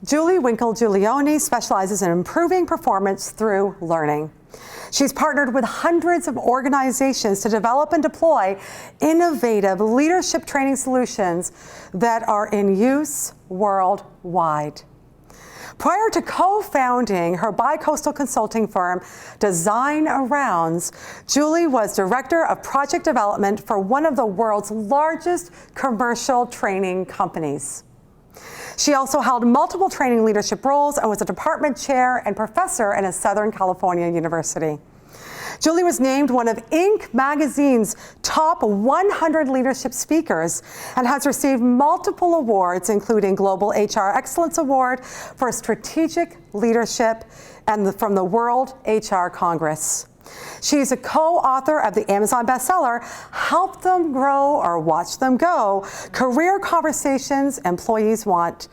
Julie Winkle-Giulioni specializes in improving performance through learning. She's partnered with hundreds of organizations to develop and deploy innovative leadership training solutions that are in use worldwide. Prior to co-founding her bi-coastal consulting firm, Design Arounds, Julie was director of project development for one of the world's largest commercial training companies. She also held multiple training leadership roles and was a department chair and professor at a Southern California university. Julie was named one of Inc. magazine's top 100 leadership speakers and has received multiple awards, including Global HR Excellence Award for Strategic Leadership and from the World HR Congress. She's a co-author of the Amazon bestseller, Help Them Grow or Watch Them Go, Career Conversations Employees Want.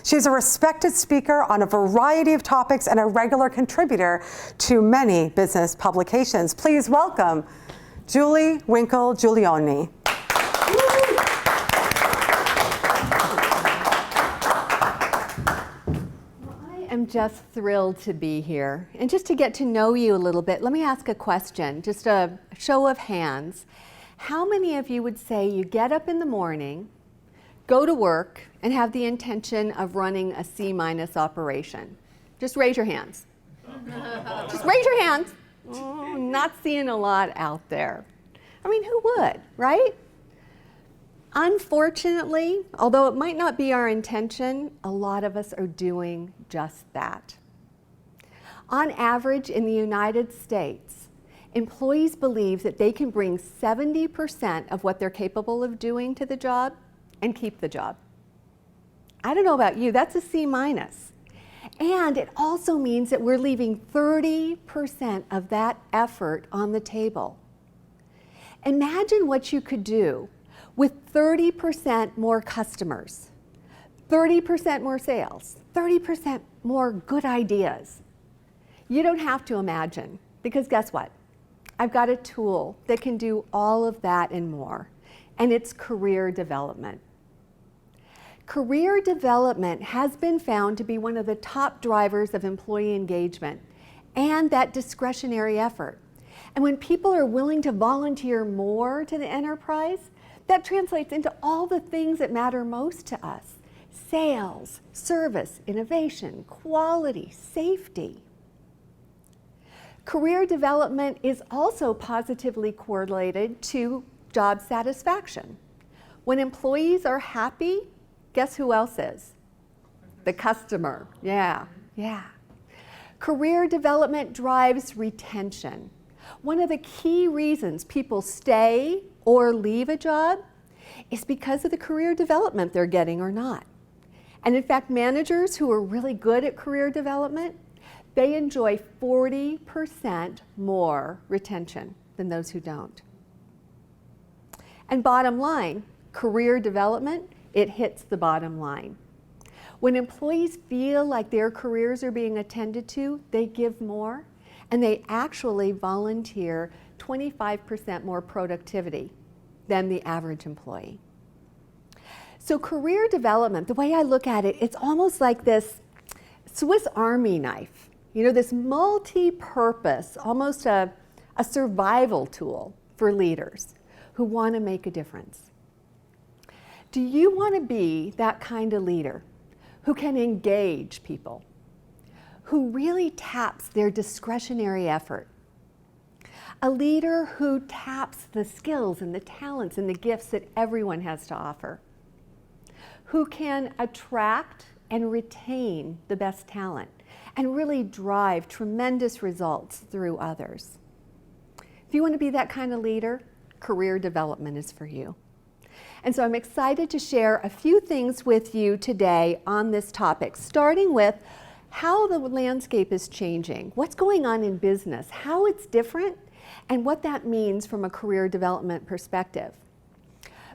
She's a respected speaker on a variety of topics and a regular contributor to many business publications. Please welcome Julie Winkle-Giulioni. I'm just thrilled to be here. And just to get to know you a little bit, let me ask a question, just a show of hands. How many of you would say you get up in the morning, go to work, and have the intention of running a C- operation? Just raise your hands. Just raise your hands. Oh, not seeing a lot out there. I mean, who would, right? Unfortunately, although it might not be our intention, a lot of us are doing just that. On average, in the United States, employees believe that they can bring 70% of what they're capable of doing to the job and keep the job. I don't know about you, that's a C-. And it also means that we're leaving 30% of that effort on the table. Imagine what you could do with 30% more customers, 30% more sales, 30% more good ideas. You don't have to imagine, because guess what? I've got a tool that can do all of that and more, and it's career development. Career development has been found to be one of the top drivers of employee engagement and that discretionary effort. And when people are willing to volunteer more to the enterprise, that translates into all the things that matter most to us: sales, service, innovation, quality, safety. Career development is also positively correlated to job satisfaction. When employees are happy, guess who else is? The customer. Yeah. Career development drives retention. One of the key reasons people stay or leave a job is because of the career development they're getting or not. And in fact, managers who are really good at career development, they enjoy 40% more retention than those who don't. And bottom line, career development, it hits the bottom line. When employees feel like their careers are being attended to, they give more, and they actually volunteer 25% more productivity than the average employee. So career development, the way I look at it, it's almost like this Swiss Army knife. You know, this multi-purpose, almost a survival tool for leaders who want to make a difference. Do you want to be that kind of leader who can engage people, who really taps their discretionary effort? A leader who taps the skills and the talents and the gifts that everyone has to offer, who can attract and retain the best talent and really drive tremendous results through others. If you want to be that kind of leader, career development is for you. And so I'm excited to share a few things with you today on this topic, starting with how the landscape is changing, what's going on in business, how it's different, and what that means from a career development perspective.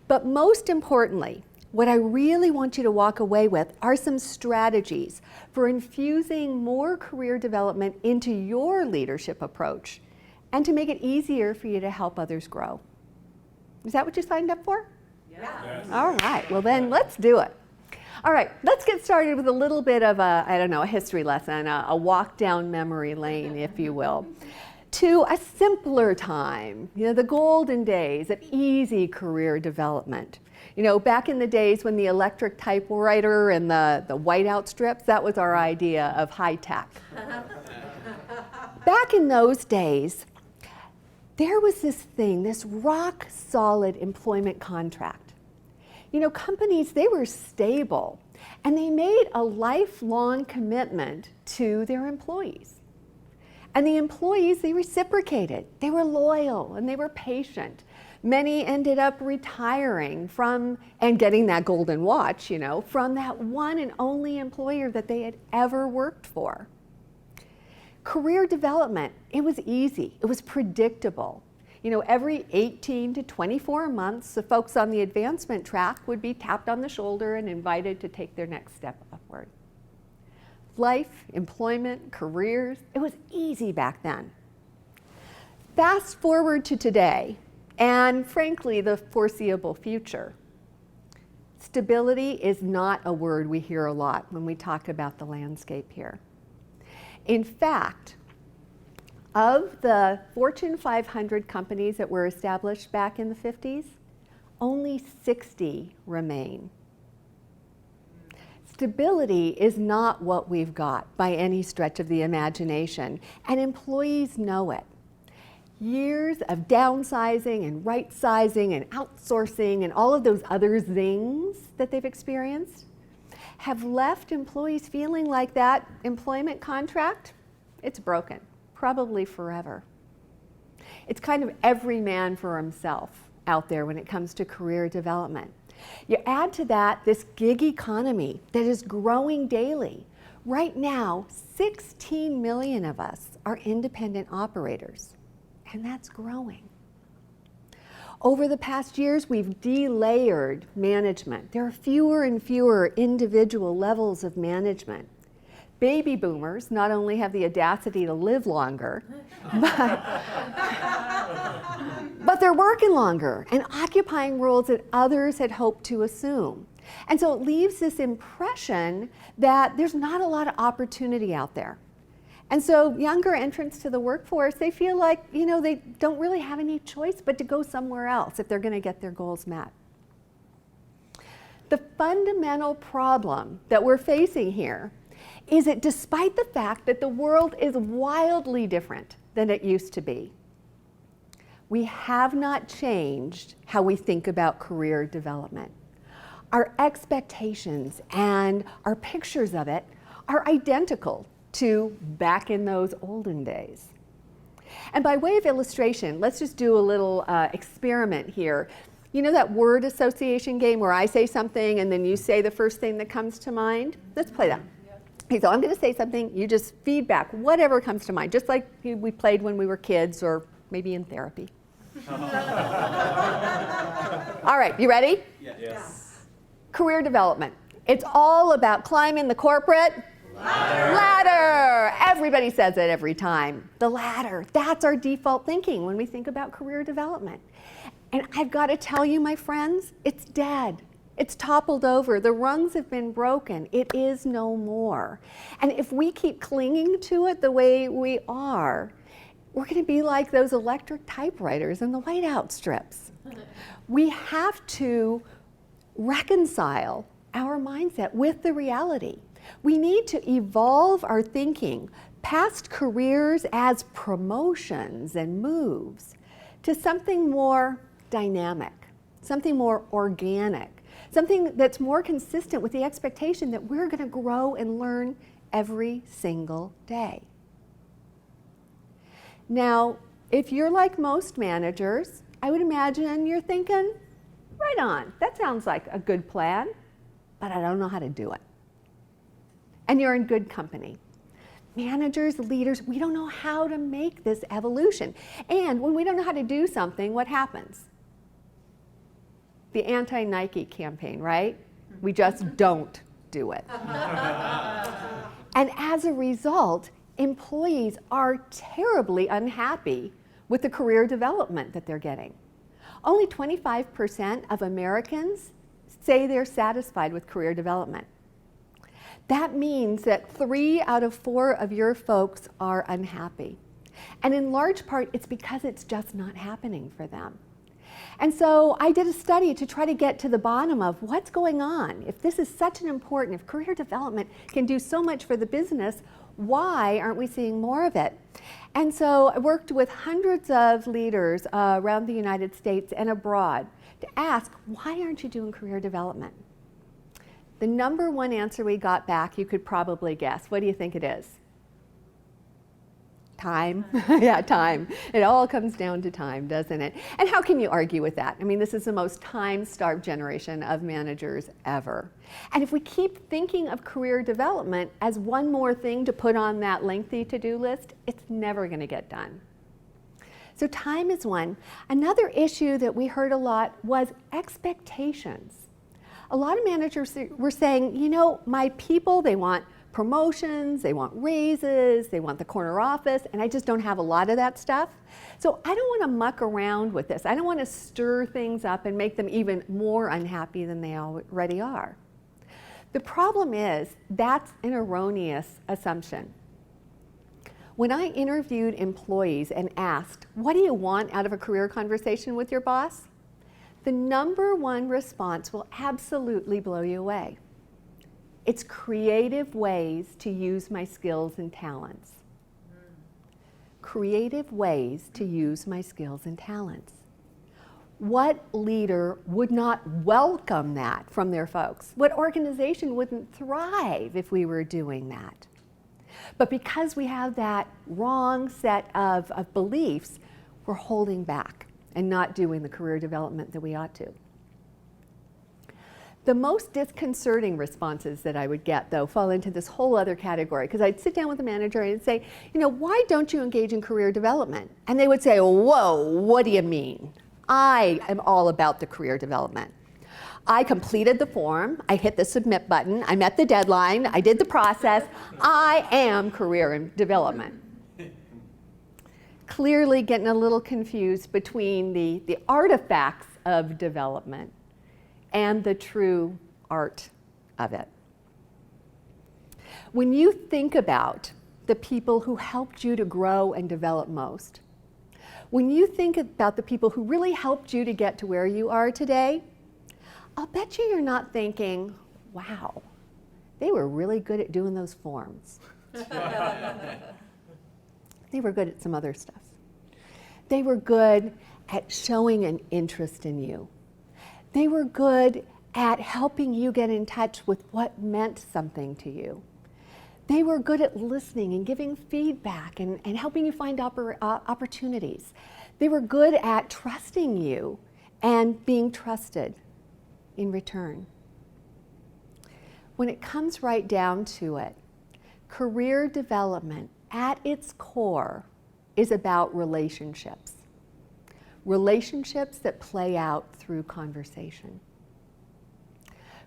But most importantly, what I really want you to walk away with are some strategies for infusing more career development into your leadership approach and to make it easier for you to help others grow. Is that what you signed up for? Yes. All right, well then let's do it. All right, let's get started with a little bit of a history lesson, a walk down memory lane, if you will, to a simpler time, the golden days of easy career development. Back in the days when the electric typewriter and the whiteout strips, that was our idea of high tech. Back in those days, there was this thing, this rock solid employment contract. Companies, they were stable and they made a lifelong commitment to their employees. And the employees, they reciprocated. They were loyal and they were patient. Many ended up retiring from and getting that golden watch, from that one and only employer that they had ever worked for. Career development, it was easy. It was predictable. Every 18 to 24 months, the folks on the advancement track would be tapped on the shoulder and invited to take their next step upward. Life, employment, careers, it was easy back then. Fast forward to today, and frankly, the foreseeable future. Stability is not a word we hear a lot when we talk about the landscape here. In fact, of the Fortune 500 companies that were established back in the 50s, only 60 remain. Stability is not what we've got by any stretch of the imagination, and employees know it. Years of downsizing and right-sizing and outsourcing and all of those other things that they've experienced have left employees feeling like that employment contract, it's broken. Probably forever. It's kind of every man for himself out there when it comes to career development. You add to that this gig economy that is growing daily. Right now, 16 million of us are independent operators, and that's growing. Over the past years, we've delayered management. There are fewer and fewer individual levels of management. Baby boomers not only have the audacity to live longer, but they're working longer and occupying roles that others had hoped to assume. And so it leaves this impression that there's not a lot of opportunity out there. And so younger entrants to the workforce, they feel like, they don't really have any choice but to go somewhere else if they're going to get their goals met. The fundamental problem that we're facing here is that despite the fact that the world is wildly different than it used to be, we have not changed how we think about career development. Our expectations and our pictures of it are identical to back in those olden days. And by way of illustration, let's just do a little experiment here. You know that word association game where I say something and then you say the first thing that comes to mind? Let's play that. Okay, so I'm going to say something, you just feedback, whatever comes to mind, just like we played when we were kids or maybe in therapy. All right, you ready? Yes. Career development. It's all about climbing the corporate ladder. Everybody says it every time. The ladder. That's our default thinking when we think about career development. And I've got to tell you, my friends, it's dead. It's toppled over. The rungs have been broken. It is no more. And if we keep clinging to it the way we are, we're going to be like those electric typewriters and the whiteout strips. We have to reconcile our mindset with the reality. We need to evolve our thinking past careers as promotions and moves to something more dynamic, something more organic, something that's more consistent with the expectation that we're going to grow and learn every single day. Now, if you're like most managers, I would imagine you're thinking, right on, that sounds like a good plan, but I don't know how to do it. And you're in good company. Managers, leaders, we don't know how to make this evolution. And when we don't know how to do something, what happens? The anti-Nike campaign, right? We just don't do it. And as a result, employees are terribly unhappy with the career development that they're getting. Only 25% of Americans say they're satisfied with career development. That means that 3 out of 4 of your folks are unhappy. And in large part, it's because it's just not happening for them. And so I did a study to try to get to the bottom of what's going on. If this is such an important, if career development can do so much for the business, why aren't we seeing more of it? And so I worked with hundreds of leaders around the United States and abroad to ask, why aren't you doing career development? The number one answer we got back, you could probably guess. What do you think it is? Time. Yeah, time. It all comes down to time, doesn't it? And how can you argue with that? I mean, this is the most time-starved generation of managers ever. And if we keep thinking of career development as one more thing to put on that lengthy to-do list, it's never going to get done. So time is one. Another issue that we heard a lot was expectations. A lot of managers were saying, you know, my people, they want promotions, they want raises, they want the corner office, and I just don't have a lot of that stuff. So I don't want to muck around with this. I don't want to stir things up and make them even more unhappy than they already are. The problem is that's an erroneous assumption. When I interviewed employees and asked, what do you want out of a career conversation with your boss? The number one response will absolutely blow you away. It's creative ways to use my skills and talents. Creative ways to use my skills and talents. What leader would not welcome that from their folks? What organization wouldn't thrive if we were doing that? But because we have that wrong set of beliefs, we're holding back and not doing the career development that we ought to. The most disconcerting responses that I would get, though, fall into this whole other category, because I'd sit down with the manager and say, you know, why don't you engage in career development? And they would say, whoa, what do you mean? I am all about the career development. I completed the form, I hit the submit button, I met the deadline, I did the process, I am career development. Clearly getting a little confused between the artifacts of development and the true art of it. When you think about the people who helped you to grow and develop most, when you think about the people who really helped you to get to where you are today, I'll bet you're not thinking, wow, they were really good at doing those forms. They were good at some other stuff. They were good at showing an interest in you. They were good at helping you get in touch with what meant something to you. They were good at listening and giving feedback and helping you find opportunities. They were good at trusting you and being trusted in return. When it comes right down to it, career development at its core is about relationships. Relationships that play out through conversation.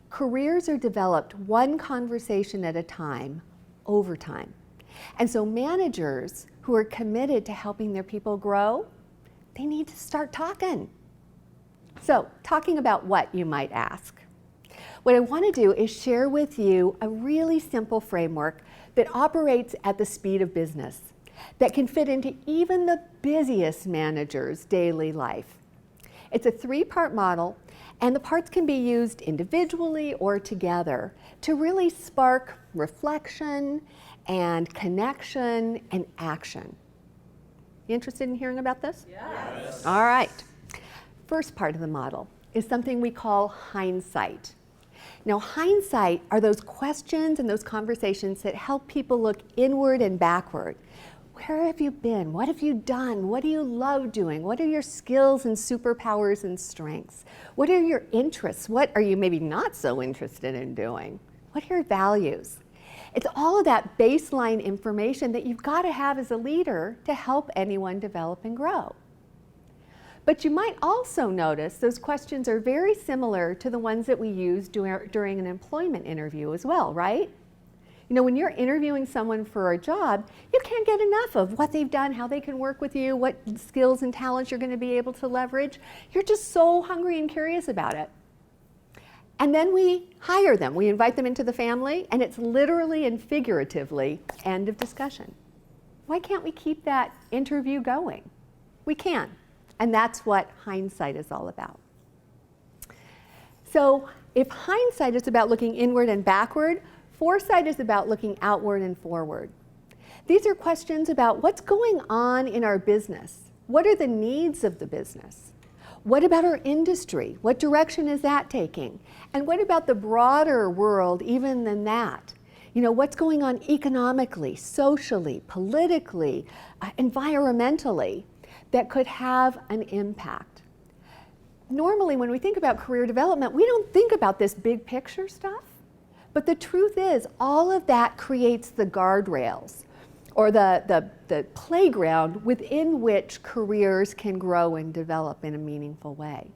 Careers are developed one conversation at a time, over time. And so managers who are committed to helping their people grow, they need to start talking. So, talking about what, you might ask. What I want to do is share with you a really simple framework that operates at the speed of business, that can fit into even the busiest manager's daily life. It's a 3-part model, and the parts can be used individually or together to really spark reflection and connection and action. You interested in hearing about this? Yes. All right. First part of the model is something we call hindsight. Now, hindsight are those questions and those conversations that help people look inward and backward. Where have you been? What have you done? What do you love doing? What are your skills and superpowers and strengths? What are your interests? What are you maybe not so interested in doing? What are your values? It's all of that baseline information that you've got to have as a leader to help anyone develop and grow. But you might also notice those questions are very similar to the ones that we use during an employment interview as well, right? You know, when you're interviewing someone for a job, you can't get enough of what they've done, how they can work with you, what skills and talents you're going to be able to leverage. You're just so hungry and curious about it. And then we hire them. We invite them into the family, and it's literally and figuratively end of discussion. Why can't we keep that interview going? We can. And that's what hindsight is all about. So if hindsight is about looking inward and backward, foresight is about looking outward and forward. These are questions about what's going on in our business. What are the needs of the business? What about our industry? What direction is that taking? And what about the broader world even than that? You know, what's going on economically, socially, politically, environmentally that could have an impact? Normally when we think about career development, we don't think about this big picture stuff. But the truth is, all of that creates the guardrails or the playground within which careers can grow and develop in a meaningful way.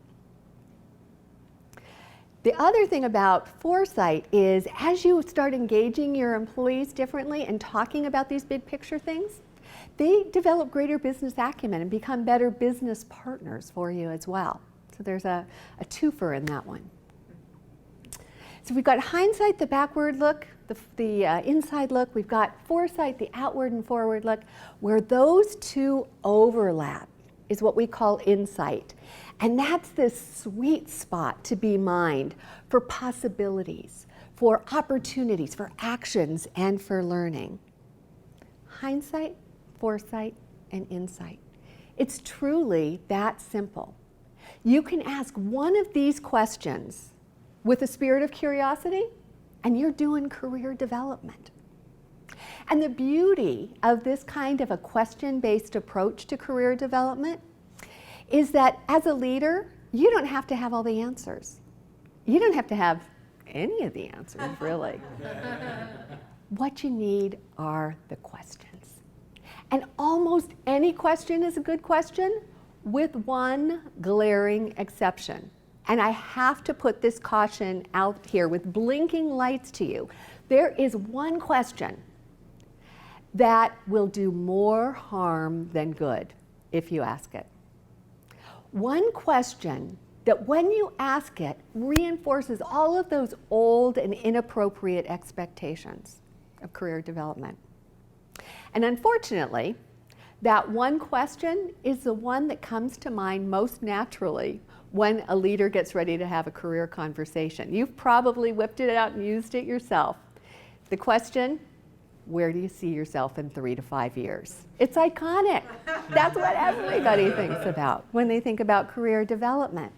The other thing about foresight is as you start engaging your employees differently and talking about these big picture things, they develop greater business acumen and become better business partners for you as well. So there's a twofer in that one. So we've got hindsight, the backward look, the inside look. We've got foresight, the outward and forward look. Where those two overlap is what we call insight. And that's this sweet spot to be mined for possibilities, for opportunities, for actions, and for learning. Hindsight, foresight, and insight. It's truly that simple. You can ask one of these questions with a spirit of curiosity, and you're doing career development. And the beauty of this kind of a question-based approach to career development is that as a leader, you don't have to have all the answers. You don't have to have any of the answers, really. What you need are the questions. And almost any question is a good question, with one glaring exception. And I have to put this caution out here with blinking lights to you. There is one question that will do more harm than good if you ask it. One question that when you ask it reinforces all of those old and inappropriate expectations of career development. And unfortunately, that one question is the one that comes to mind most naturally when a leader gets ready to have a career conversation. You've probably whipped it out and used it yourself. The question, where do you see yourself in 3 to 5 years? It's iconic. That's what everybody thinks about when they think about career development.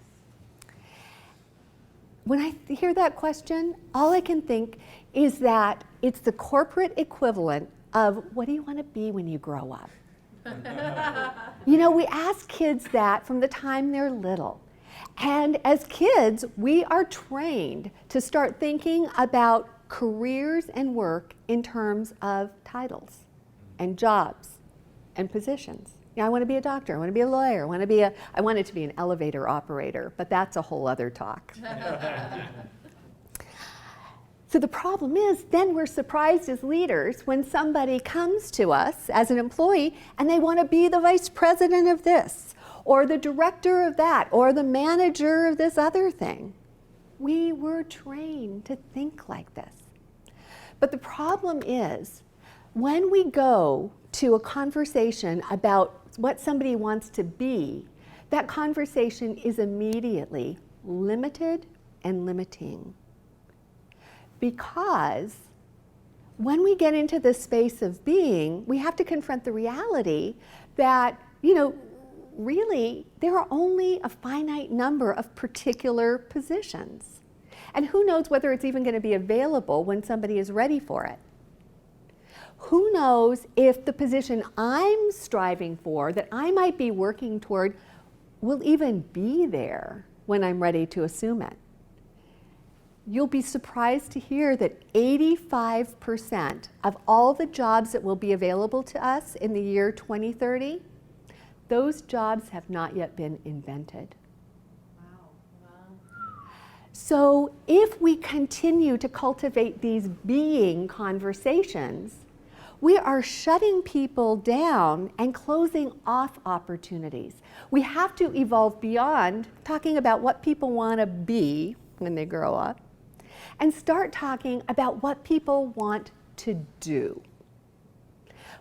When I hear that question, all I can think is that it's the corporate equivalent of, what do you want to be when you grow up? You know, we ask kids that from the time they're little. And as kids, we are trained to start thinking about careers and work in terms of titles and jobs and positions. You know, I want to be a doctor, I want to be a lawyer, I wanted to be an elevator operator, but that's a whole other talk. So the problem is, then we're surprised as leaders when somebody comes to us as an employee and they want to be the vice president of this, or the director of that, or the manager of this other thing. We were trained to think like this. But the problem is, when we go to a conversation about what somebody wants to be, that conversation is immediately limited and limiting. Because when we get into the space of being, we have to confront the reality that, really, there are only a finite number of particular positions. And who knows whether it's even going to be available when somebody is ready for it. Who knows if the position I'm striving for, that I might be working toward, will even be there when I'm ready to assume it. You'll be surprised to hear that 85% of all the jobs that will be available to us in the year 2030, those jobs have not yet been invented. So if we continue to cultivate these being conversations, we are shutting people down and closing off opportunities. We have to evolve beyond talking about what people want to be when they grow up, and start talking about what people want to do.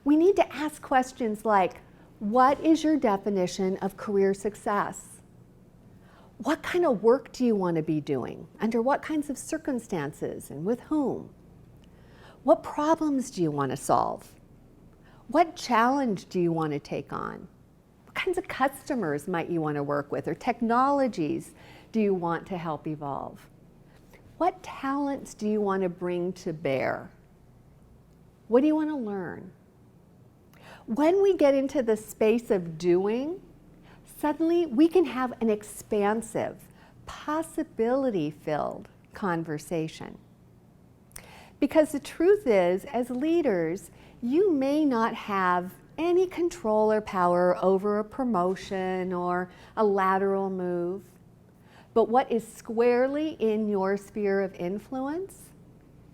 We need to ask questions like, what is your definition of career success? What kind of work do you want to be doing? Under what kinds of circumstances and with whom? What problems do you want to solve? What challenge do you want to take on? What kinds of customers might you want to work with, or technologies do you want to help evolve? What talents do you want to bring to bear? What do you want to learn? When we get into the space of doing, suddenly we can have an expansive, possibility-filled conversation. Because the truth is, as leaders, you may not have any control or power over a promotion or a lateral move. But what is squarely in your sphere of influence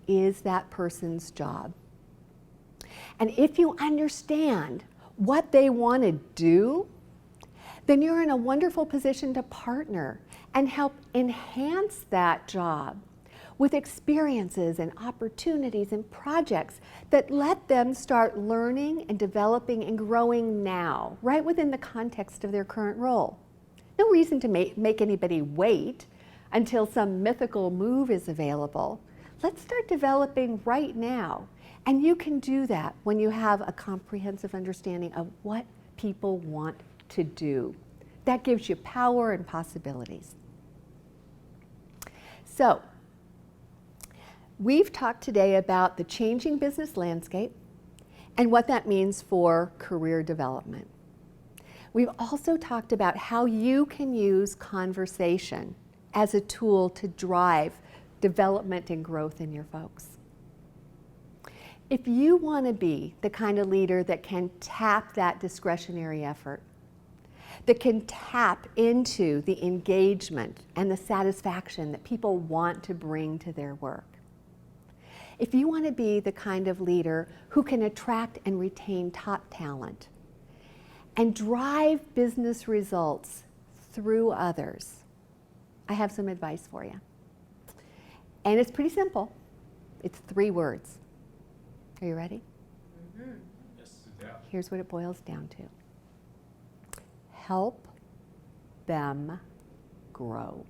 is that person's job. And if you understand what they want to do, then you're in a wonderful position to partner and help enhance that job with experiences and opportunities and projects that let them start learning and developing and growing now, right within the context of their current role. No reason to make anybody wait until some mythical move is available. Let's start developing right now. And you can do that when you have a comprehensive understanding of what people want to do. That gives you power and possibilities. So, we've talked today about the changing business landscape and what that means for career development. We've also talked about how you can use conversation as a tool to drive development and growth in your folks. If you want to be the kind of leader that can tap that discretionary effort, that can tap into the engagement and the satisfaction that people want to bring to their work, if you want to be the kind of leader who can attract and retain top talent and drive business results through others, I have some advice for you. And it's pretty simple. It's 3 words. Are you ready? Mm-hmm. Yes. Here's what it boils down to. Help them grow.